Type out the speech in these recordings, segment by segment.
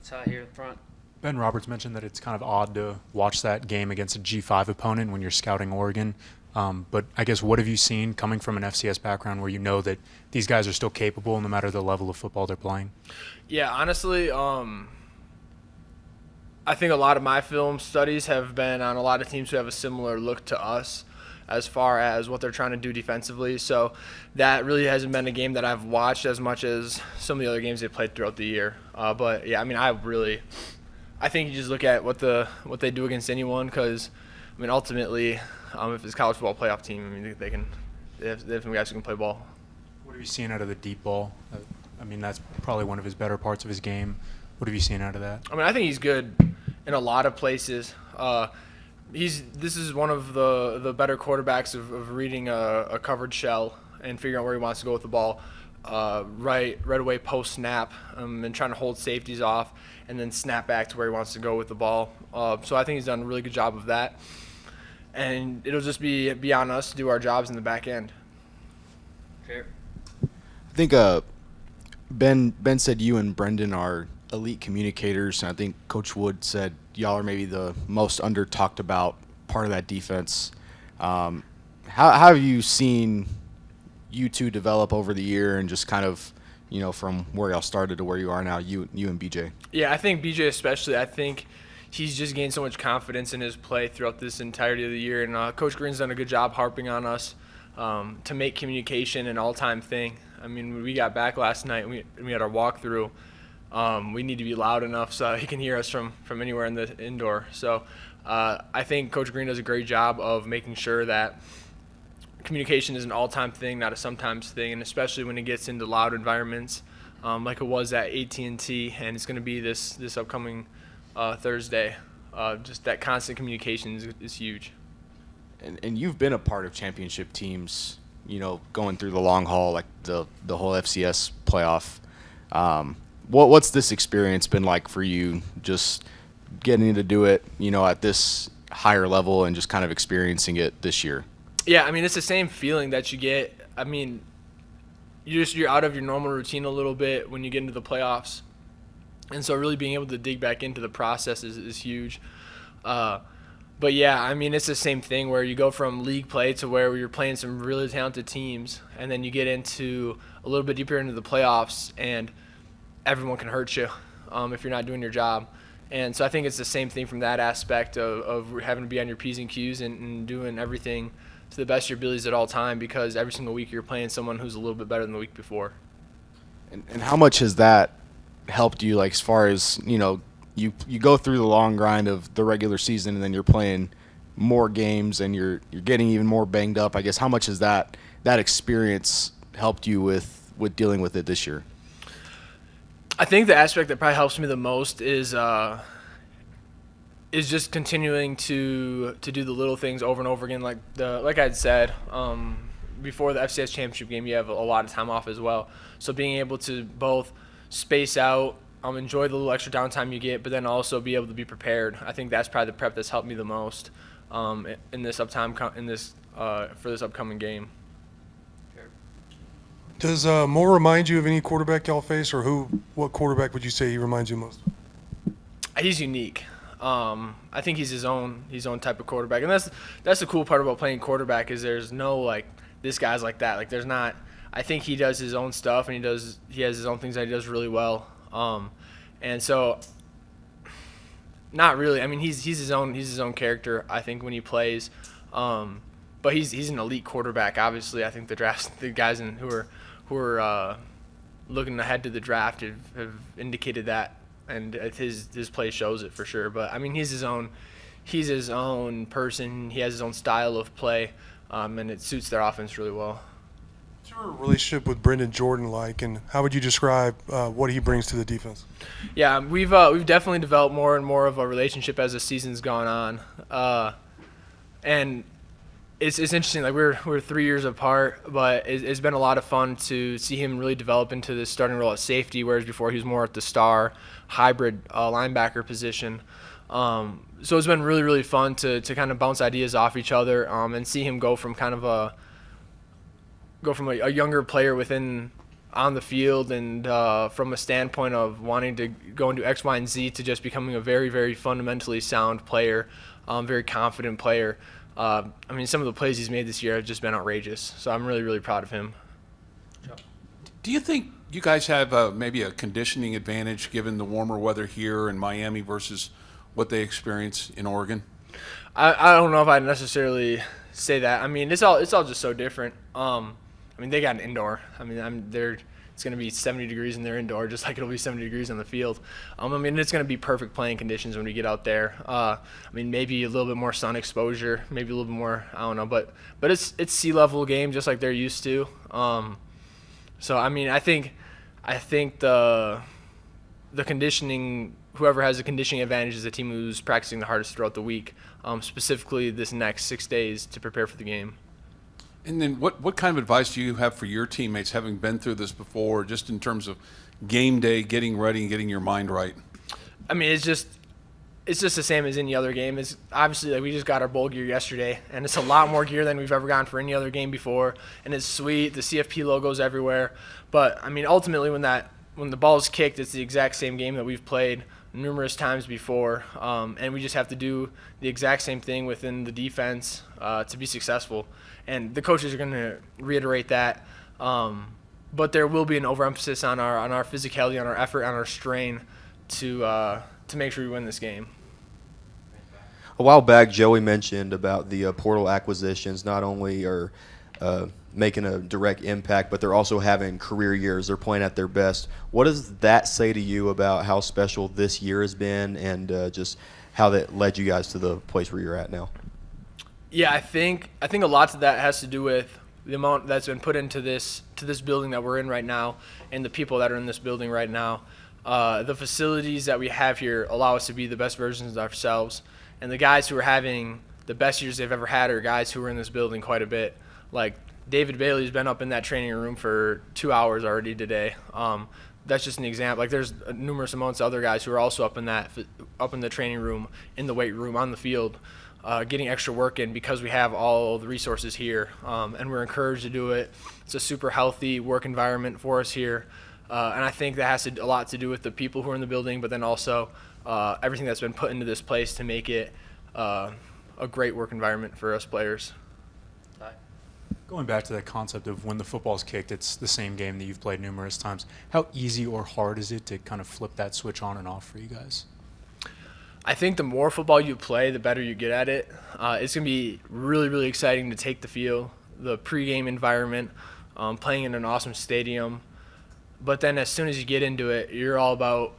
Ty here in front. Ben Roberts mentioned that it's kind of odd to watch that game against a G5 opponent when you're scouting Oregon. But I guess what have you seen coming from an FCS background where you know that these guys are still capable no matter the level of football they're playing? Yeah, honestly, I think a lot of my film studies have been on a lot of teams who have a similar look to us as far as what they're trying to do defensively. So that really hasn't been a game that I've watched as much as some of the other games they've played throughout the year. But yeah, I mean, I think you just look at what they do against anyone because, I mean, ultimately, if it's a college football playoff team, I mean, they have some guys who can play ball. What have you seen out of the deep ball? I mean, that's probably one of his better parts of his game. What have you seen out of that? I mean, I think he's good in a lot of places. This is one of the better quarterbacks of reading a covered shell and figuring out where he wants to go with the ball right away post snap and trying to hold safeties off and then snap back to where he wants to go with the ball. So I think he's done a really good job of that. And it'll just be on us to do our jobs in the back end. Fair. I think Ben said you and Brendan are elite communicators, and I think Coach Wood said y'all are maybe the most under talked about part of that defense. How have you seen you two develop over the year and just kind of, from where y'all started to where you are now, you and BJ? Yeah, I think BJ especially, I think he's just gained so much confidence in his play throughout this entirety of the year, and Coach Green's done a good job harping on us to make communication an all-time thing. I mean, when we got back last night, we had our walkthrough. We need to be loud enough so he can hear us from anywhere in the indoor. So I think Coach Green does a great job of making sure that communication is an all-time thing, not a sometimes thing, and especially when it gets into loud environments like it was at AT&T, and it's going to be this upcoming Thursday. Just that constant communication is huge. And you've been a part of championship teams, going through the long haul, like the whole FCS playoff. What's this experience been like for you, just getting to do it, at this higher level and just kind of experiencing it this year? Yeah, I mean, it's the same feeling that you get. I mean, you're out of your normal routine a little bit when you get into the playoffs. And so really being able to dig back into the process is huge. But, yeah, I mean, it's the same thing where you go from league play to where you're playing some really talented teams, and then you get into a little bit deeper into the playoffs, and everyone can hurt you if you're not doing your job. And so I think it's the same thing from that aspect of having to be on your P's and Q's and doing everything to the best of your abilities at all time, because every single week you're playing someone who's a little bit better than the week before. And how much has that helped you, like, as far as, you go through the long grind of the regular season and then you're playing more games and you're getting even more banged up? I guess how much has that experience helped you with dealing with it this year? I think the aspect that probably helps me the most is just continuing to do the little things over and over again. Like I'd said, before the FCS championship game, you have a lot of time off as well. So being able to both space out, enjoy the little extra downtime you get, but then also be able to be prepared. I think that's probably the prep that's helped me the most in this for this upcoming game. Does Moore remind you of any quarterback y'all face, or what quarterback would you say he reminds you most of? He's unique. I think he's his own type of quarterback, and that's the cool part about playing quarterback is there's no like this guy's like that. Like there's not. I think he does his own stuff, and he has his own things that he does really well. And so not really. I mean, he's his own character. I think when he plays, but he's an elite quarterback. Obviously, I think the guys who are looking ahead to the draft have indicated that, and his play shows it for sure. But I mean, he's his own person. He has his own style of play, and it suits their offense really well. What's your relationship with Brendan Jordan like, and how would you describe what he brings to the defense? Yeah, we've definitely developed more and more of a relationship as the season's gone on, and it's interesting. Like we're 3 years apart, but it's been a lot of fun to see him really develop into this starting role at safety, whereas before he was more at the star hybrid linebacker position. So it's been really, really fun to kind of bounce ideas off each other and see him go from a younger player within on the field and from a standpoint of wanting to go into X, Y, and Z to just becoming a very, very fundamentally sound player, very confident player. I mean, some of the plays he's made this year have just been outrageous. So I'm really, really proud of him. Do you think you guys have maybe a conditioning advantage given the warmer weather here in Miami versus what they experience in Oregon? I don't know if I'd necessarily say that. I mean, it's all just so different. I mean, they got an indoor. I mean, it's going to be 70 degrees in their indoor, just like it'll be 70 degrees on the field. I mean, it's going to be perfect playing conditions when we get out there. I mean, maybe a little bit more sun exposure, maybe a little bit more, I don't know, but it's sea level game just like they're used to. So I mean, I think the conditioning, whoever has the conditioning advantage is the team who's practicing the hardest throughout the week, specifically this next 6 days to prepare for the game. And then what kind of advice do you have for your teammates, having been through this before, just in terms of game day, getting ready and getting your mind right? I mean, it's just the same as any other game. It's obviously, like, we just got our bowl gear yesterday, and it's a lot more gear than we've ever gotten for any other game before, and it's sweet. The CFP logo's everywhere. But I mean, ultimately, when the ball is kicked, it's the exact same game that we've played numerous times before, and we just have to do the exact same thing within the defense to be successful. And the coaches are going to reiterate that, but there will be an overemphasis on our physicality, on our effort, on our strain to make sure we win this game. A while back, Joey mentioned about the portal acquisitions. Not only are making a direct impact, but they're also having career years. They're playing at their best. What does that say to you about how special this year has been and just how that led you guys to the place where you're at now? Yeah, I think a lot of that has to do with the amount that's been put into this building that we're in right now and the people that are in this building right now. The facilities that we have here allow us to be the best versions of ourselves, and the guys who are having the best years they've ever had are guys who are in this building quite a bit. Like David Bailey's been up in that training room for 2 hours already today. That's just an example. Like, there's numerous amounts of other guys who are also up in the training room, in the weight room, on the field, getting extra work in because we have all the resources here, and we're encouraged to do it. It's a super healthy work environment for us here, and I think that has a lot to do with the people who are in the building, but then also everything that's been put into this place to make it a great work environment for us players. Going back to that concept of when the football's kicked, it's the same game that you've played numerous times. How easy or hard is it to kind of flip that switch on and off for you guys? I think the more football you play, the better you get at it. It's going to be really, really exciting to take the field, the pregame environment, playing in an awesome stadium. But then as soon as you get into it, you're all about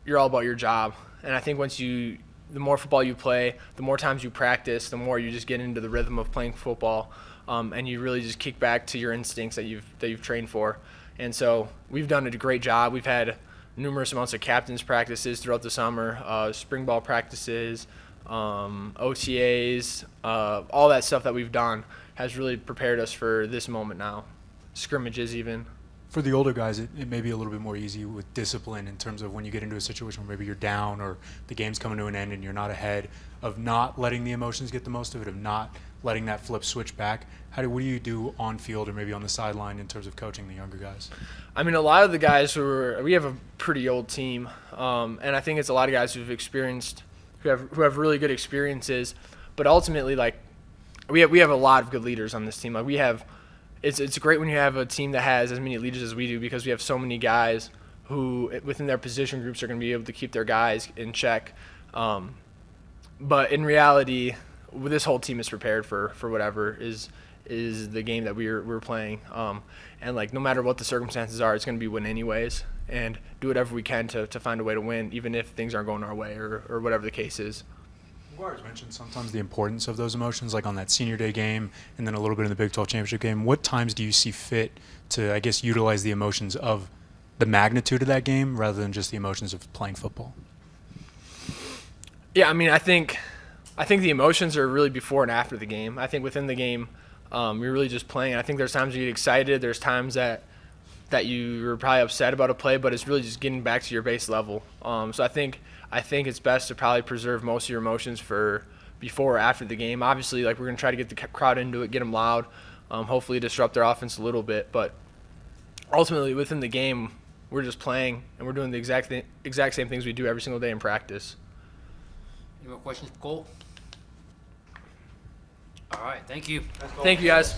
your job. And I think the more football you play, the more times you practice, the more you just get into the rhythm of playing football, and you really just kick back to your instincts that you've trained for. And so we've done a great job. We've had numerous amounts of captains practices throughout the summer, spring ball practices, OTAs, all that stuff that we've done has really prepared us for this moment now, scrimmages even. For the older guys, it may be a little bit more easy with discipline in terms of when you get into a situation where maybe you're down or the game's coming to an end and you're not ahead, of not letting the emotions get the most of it, of not letting that flip switch back. What do you do on field or maybe on the sideline in terms of coaching the younger guys? I mean, a lot of the guys we have a pretty old team, and I think it's a lot of guys who have really good experiences, but ultimately, like, we have a lot of good leaders on this team. Like, it's great when you have a team that has as many leaders as we do, because we have so many guys who within their position groups are going to be able to keep their guys in check. But in reality, this whole team is prepared for whatever is the game that we're playing. And, like, no matter what the circumstances are, it's going to be win anyways, and do whatever we can to find a way to win, even if things aren't going our way or whatever the case is. McGuire's mentioned sometimes the importance of those emotions, like on that senior day game and then a little bit in the Big 12 championship game. What times do you see fit to, I guess, utilize the emotions of the magnitude of that game rather than just the emotions of playing football? Yeah, I mean, I think the emotions are really before and after the game. I think within the game, you're really just playing. I think there's times you get excited. There's times that you're probably upset about a play, but it's really just getting back to your base level. So I think it's best to probably preserve most of your emotions for before or after the game. Obviously, like, we're going to try to get the crowd into it, get them loud, hopefully disrupt their offense a little bit. But ultimately within the game, we're just playing and we're doing the exact same things we do every single day in practice. Any more questions for Cole? All right, thank you. Thank you, guys.